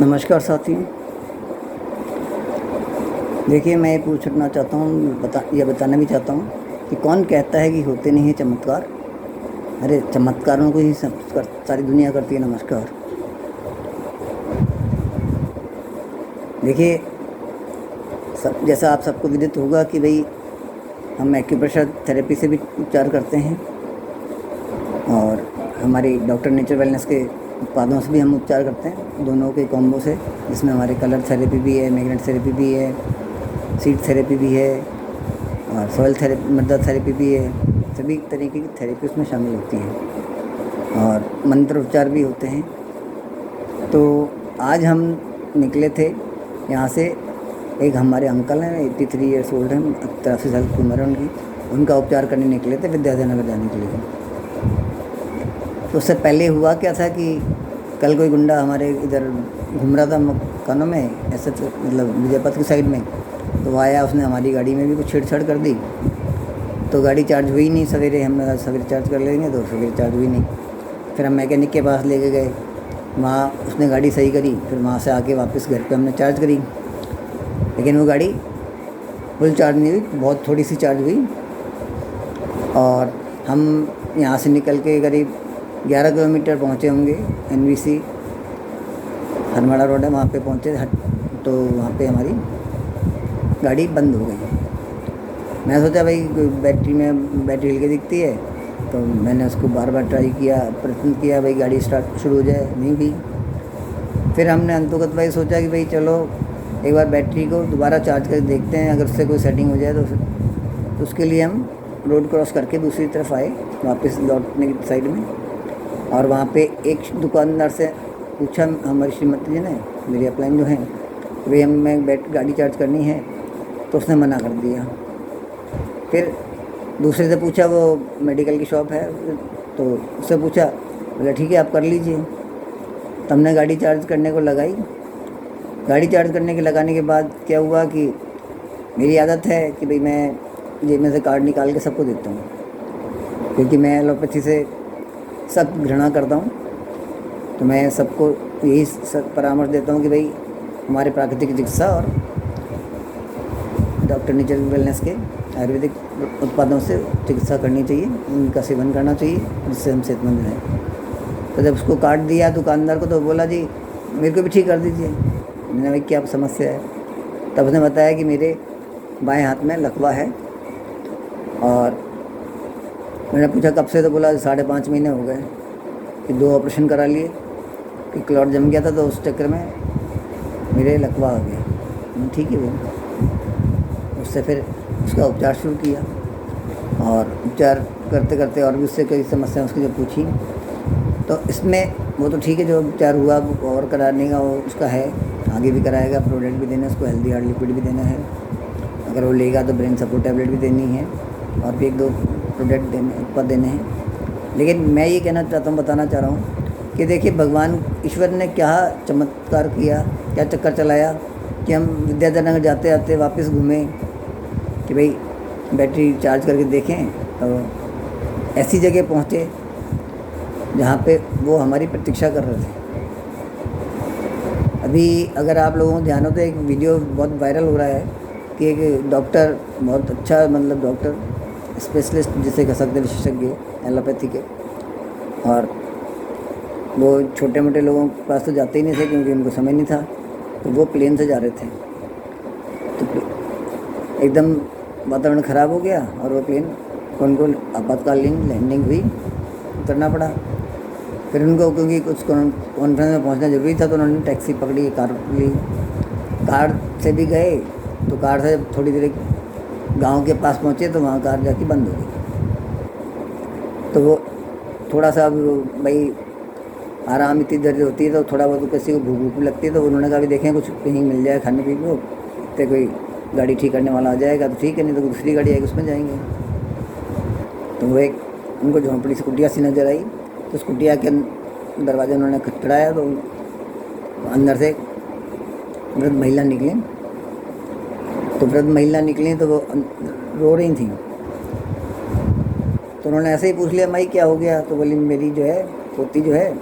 नमस्कार साथी। देखिए, मैं ये पूछना चाहता हूँ, ये बताना भी चाहता हूँ कि कौन कहता है कि होते नहीं हैं चमत्कार। अरे चमत्कारों को ही सारी दुनिया करती है। नमस्कार। देखिए, जैसा आप सबको विदित होगा कि भाई हम एक्यूप्रेशर थेरेपी से भी उपचार करते हैं और हमारी डॉक्टर नेचर वेलनेस के उत्पादों से भी हम उपचार करते हैं, दोनों के कॉम्बो से, जिसमें हमारे कलर थेरेपी भी है, मैग्नेट थेरेपी भी है, सीड थेरेपी भी है और सॉइल थेरेपी, मृदा थेरेपी भी है। सभी तरीके की थेरेपी उसमें शामिल होती है और मंत्र उपचार भी होते हैं। तो आज हम निकले थे यहाँ से, एक हमारे अंकल हैं, 83 ईयर्स ओल्ड हैं, 83 साल की उम्र है उनकी, उनका उपचार करने निकले थे विद्याधर जाने के लिए। तो उससे पहले हुआ क्या था कि कल कोई गुंडा हमारे इधर घूम रहा था मकानों में, ऐसे तो मतलब विजयपथ की साइड में, तो वो आया, उसने हमारी गाड़ी में भी कुछ छेड़छाड़ कर दी, तो गाड़ी चार्ज हुई नहीं। सवेरे हमने सवेरे चार्ज कर लेंगे, तो सवेरे चार्ज हुई नहीं। फिर हम मैकेनिक के पास लेके गए, वहाँ उसने गाड़ी सही करी, फिर वहाँ से आके वापस घर पे हमने चार्ज करी, लेकिन वो गाड़ी फुल चार्ज नहीं हुई, बहुत थोड़ी सी चार्ज हुई। और हम यहाँ से निकल के करीब 11 किलोमीटर पहुँचे होंगे, NVC हरमाड़ा रोड है, वहाँ पे पहुँचे, तो वहाँ पे हमारी गाड़ी बंद हो गई। मैं सोचा भाई बैटरी हिल के दिखती है, तो मैंने उसको बार बार ट्राई किया, प्रयत्न किया भाई गाड़ी स्टार्ट शुरू हो जाए, नहीं हुई। फिर हमने अंतोगत भाई सोचा कि भाई चलो एक बार बैटरी को दोबारा चार्ज करके देखते हैं, अगर उससे कोई सेटिंग हो जाए तो उसके लिए हम रोड क्रॉस करके दूसरी तरफ आए, वापस लौटने की साइड में। और वहाँ पे एक दुकानदार से पूछा, हमारी श्रीमती जी ने, मेरी अपलाइन जो है, भाई हमें गाड़ी चार्ज करनी है, तो उसने मना कर दिया। फिर दूसरे से पूछा, वो मेडिकल की शॉप है, तो उससे पूछा, बोला ठीक है आप कर लीजिए। तो हमने गाड़ी चार्ज करने को लगाई। गाड़ी चार्ज करने के लगाने के बाद क्या हुआ कि मेरी आदत है कि भाई मैं जेब में से कार्ड निकाल के सबको देता हूँ, क्योंकि मैं एलोपैथी से सख्त घृणा करता हूँ। तो मैं सबको यही परामर्श देता हूँ कि भाई हमारे प्राकृतिक चिकित्सा और डॉक्टर नेचर वेलनेस के आयुर्वेदिक उत्पादों से चिकित्सा करनी चाहिए, उनका सेवन करना चाहिए, जिससे हम सेहतमंद रहें। तो जब उसको कार्ड दिया दुकानदार को, तो बोला जी मेरे को भी ठीक कर दीजिए। मैंने भाई क्या समस्या है? तब उसने बताया कि मेरे बाएं हाथ में लकवा है। और मैंने पूछा कब से? तो बोला 5.5 महीने हो गए कि 2 ऑपरेशन करा लिए, कि क्लॉट जम गया था, तो उस चक्कर में मेरे लकवा आ गया। ठीक है भाई। उससे फिर उसका उपचार शुरू किया और उपचार करते करते और भी उससे कई समस्या उसकी जब पूछी, तो इसमें वो तो ठीक है, जो उपचार हुआ और कराने का वो उसका है, आगे भी कराएगा, प्रोडक्ट भी देना है उसको, हेल्दी हार्ट लिक्विड भी देना है, अगर वो लेगा तो ब्रेन सपोर्ट टैबलेट भी देनी है, और भी 1-2 प्रोडक्ट उत्पाद देने हैं। लेकिन मैं ये कहना चाहता हूँ, बताना चाह रहा हूँ कि देखिए भगवान ईश्वर ने क्या चमत्कार किया, क्या चक्कर चलाया कि हम विद्याधर नगर जाते आते वापस घूमें कि भाई बैटरी चार्ज करके देखें, तो ऐसी जगह पहुँचे जहाँ पे वो हमारी प्रतीक्षा कर रहे थे। अभी अगर आप लोगों को ध्यान हो तो एक वीडियो बहुत वायरल हो रहा है कि एक डॉक्टर, बहुत अच्छा मतलब डॉक्टर, स्पेशलिस्ट जिसे कह सकते, विशेषज्ञ एलोपैथी के, और वो छोटे मोटे लोगों के पास तो जाते ही नहीं थे क्योंकि उनको समय नहीं था, तो वो प्लेन से जा रहे थे, तो एकदम वातावरण ख़राब हो गया और वो प्लेन को उनको आपातकालीन लैंडिंग हुई, उतरना पड़ा। फिर उनको क्योंकि कुछ कॉन्फ्रेंस में पहुंचना ज़रूरी था, तो उन्होंने टैक्सी पकड़ी, कार ली, कार से भी गए, तो कार से थोड़ी देर गांव के पास पहुंचे तो वहाँ कार जाके बंद हो गई। तो वो थोड़ा सा भाई आराम इतनी देर होती है, तो थोड़ा बहुत किसी को भूख भूख लगती है, तो उन्होंने कहा भी देखें कुछ कहीं मिल जाए खाने पीने को, तो कोई गाड़ी ठीक करने वाला आ जाएगा तो ठीक है, नहीं तो दूसरी गाड़ी आएगी उसमें जाएंगे। तो वो एक उनको झोंपड़ी से कुटिया सी नज़र आई, तो उस कुटिया के दरवाज़ा उन्होंने खटखटाया, तो अंदर से वृद्ध महिला निकली। तो वृद्ध महिला निकली तो वो रो रही थी, तो उन्होंने ऐसे ही पूछ लिया, माई क्या हो गया? तो बोली मेरी जो है पोती जो है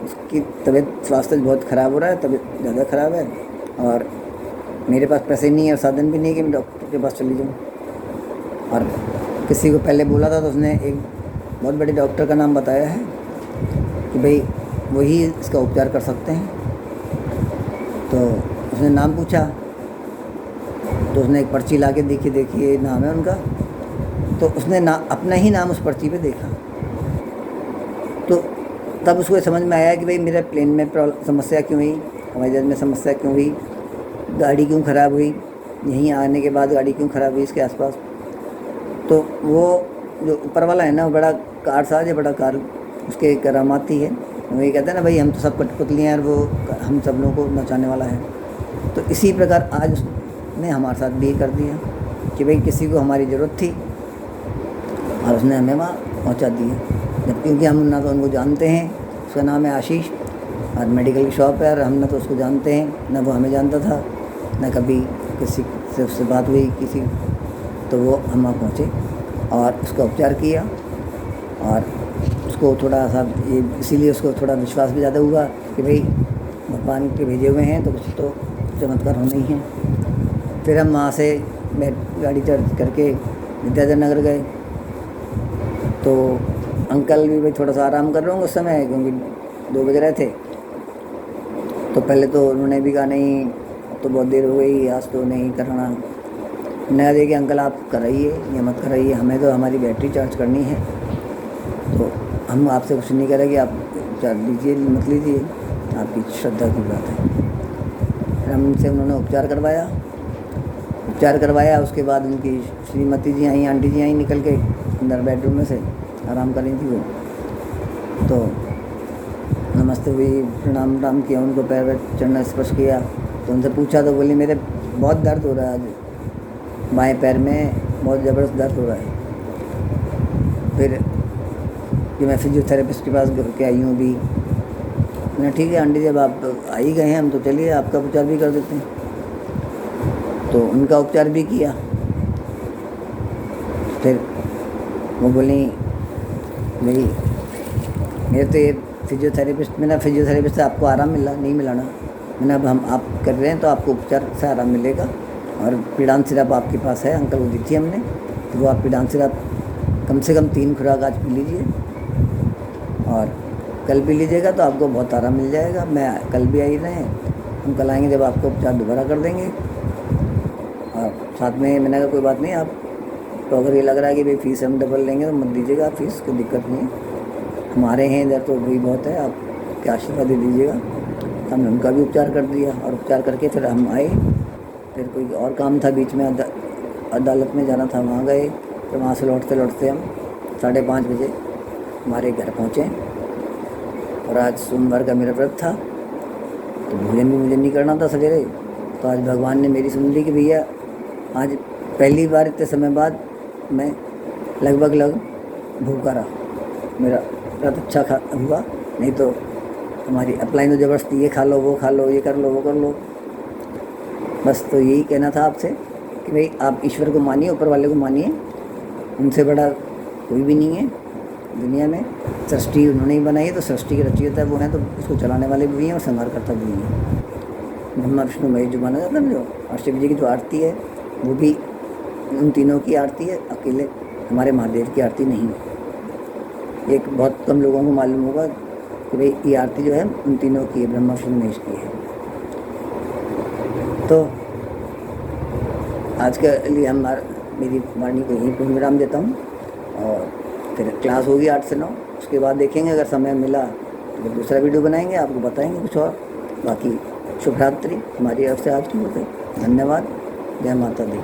उसकी तबीयत स्वास्थ्य बहुत ख़राब हो रहा है, तबीयत ज़्यादा ख़राब है और मेरे पास पैसे नहीं है और साधन भी नहीं है कि मैं डॉक्टर के पास चली जाऊँ। और किसी को पहले बोला था तो उसने एक बहुत बड़े डॉक्टर का नाम बताया है कि भाई वही इसका उपचार कर सकते हैं। तो उसने नाम पूछा तो उसने एक पर्ची ला के देखी ये नाम है उनका। तो उसने अपना ही नाम उस पर्ची पे देखा, तो तब उसको समझ में आया कि भाई मेरे प्लेन में समस्या क्यों हुई, हवाई जहाज़ में समस्या क्यों हुई, गाड़ी क्यों ख़राब हुई, यहीं आने के बाद गाड़ी क्यों ख़राब हुई इसके आसपास। तो वो जो ऊपर वाला है ना, वो बड़ा कारसाज है, बड़ा कार उसके करामाती है। वही कहते हैं ना भाई, हम तो सब कठपुतली हैं और वो हम सब लोगों को नचाने वाला है। तो इसी प्रकार आज उसने हमारे साथ भी कर दिया कि भाई किसी को हमारी ज़रूरत थी और उसने हमें वहाँ पहुँचा दिया। जब क्योंकि हम ना तो उनको जानते हैं, उसका नाम है आशीष और मेडिकल की शॉप है, और हम ना तो उसको जानते हैं, ना वो हमें जानता था, ना कभी किसी से उससे बात हुई किसी। तो वो हम वहाँ पहुँचे और उसका उपचार किया और उसको थोड़ा सा ये इसीलिए उसको थोड़ा विश्वास भी ज़्यादा हुआ कि भाई भगवान के भेजे हुए हैं तो कुछ तो चमत्कार होना ही है। फिर हम वहाँ से गाड़ी चार्ज करके विद्याधर नगर गए। तो अंकल भी भाई थोड़ा सा आराम कर रहे होंगे उस समय, क्योंकि 2 बज रहे थे। तो पहले तो उन्होंने भी कहा नहीं अब तो बहुत देर हो गई, आज तो नहीं कराना। मैंने कहा देखिए अंकल आप कराइए या मत कराइए, हमें तो हमारी बैटरी चार्ज करनी है, तो हम आपसे कुछ नहीं करेंगे, आप चार्ज लीजिए मत लीजिए, आपकी श्रद्धा की बात है। फिर हमसे उन्होंने उपचार करवाया। उसके बाद उनकी श्रीमती जी आई, आंटी जी आई निकल के अंदर बेडरूम में से, आराम कर रही थी वो। तो नमस्ते हुई, प्रणाम किया उनको, पैर चढ़ना स्पर्श किया। तो उनसे पूछा तो बोली मेरे बहुत दर्द हो रहा है, आज बाएं पैर में बहुत ज़बरदस्त दर्द हो रहा है। फिर कि मैं फिजियोथेरेपिस्ट के पास के आई हूँ भी। मैंने ठीक है आंटी जब आप आ ही गए हैं हम तो चलिए आपका उपचार भी कर देते हैं। तो उनका उपचार भी किया। फिर वो बोली भाई मेरे तो ये फिजियोथेरेपिस्ट से आपको आराम मिला नहीं मिला ना। मैंने अब हम आप कर रहे हैं तो आपको उपचार से आराम मिलेगा, और पीड़ान सिरप आपके पास है अंकल, वो दी थी हमने, तो वो आप पीड़ान सिरप कम से कम 3 खुराक आज पी लीजिए और कल पी लीजिएगा तो आपको बहुत आराम मिल जाएगा। मैं कल भी आ ही रहे हैं, हम कल आएंगे जब आपको उपचार दोबारा कर देंगे। और साथ में मैंने कहा कोई बात नहीं, आप तो अगर ये लग रहा है कि भाई फ़ीस हम डबल लेंगे तो मत दीजिएगा फ़ीस, कोई दिक्कत नहीं है, हमारे हैं इधर तो वही बहुत है, आप क्या आशीर्वाद दे दीजिएगा। हमने उनका भी उपचार कर दिया और उपचार करके फिर हम आए। फिर कोई और काम था बीच में, अदालत में जाना था, वहाँ गए। फिर वहाँ से लौटते हम 5:30 बजे हमारे घर पहुँचे। और आज सोमवार का मेरा व्रत था तो भोजन भी मुझे नहीं करना था सवेरे। तो आज भगवान ने मेरी सुन ली कि भैया आज पहली बार इतने समय बाद मैं लगभग भूखा रहा, मेरा व्रत अच्छा हुआ। नहीं तो हमारी अपलाइन तो ज़बरदस्ती ये खा लो वो खा लो, ये कर लो वो कर लो। बस तो यही कहना था आपसे कि भाई आप ईश्वर को मानिए, ऊपर वाले को मानिए, उनसे बड़ा कोई भी नहीं है दुनिया में। सृष्टि उन्होंने ही बनाई है, तो सृष्टि की रचयिता वो हैं, तो उसको चलाने वाले भी हैं और संहारकर्ता भी हैं। ब्रह्मा विष्णु महेश जो माना जाता है जो, और शिव जी की जो आरती है वो भी उन तीनों की आरती है, अकेले हमारे महादेव की आरती नहीं है। एक बहुत कम लोगों को मालूम होगा कि भाई ये आरती जो है उन तीनों की है, ब्रह्मा विष्णु महेश की है। तो आज के लिए मेरी वाणी को यहीं पर विराम देता हूँ, और फिर क्लास होगी 8 से 9, उसके बाद देखेंगे अगर समय मिला तो फिर दूसरा वीडियो बनाएंगे, आपको बताएंगे कुछ और। बाकी शुभ रात्रि हमारी ओर से आज की होते। धन्यवाद। जय माता दी।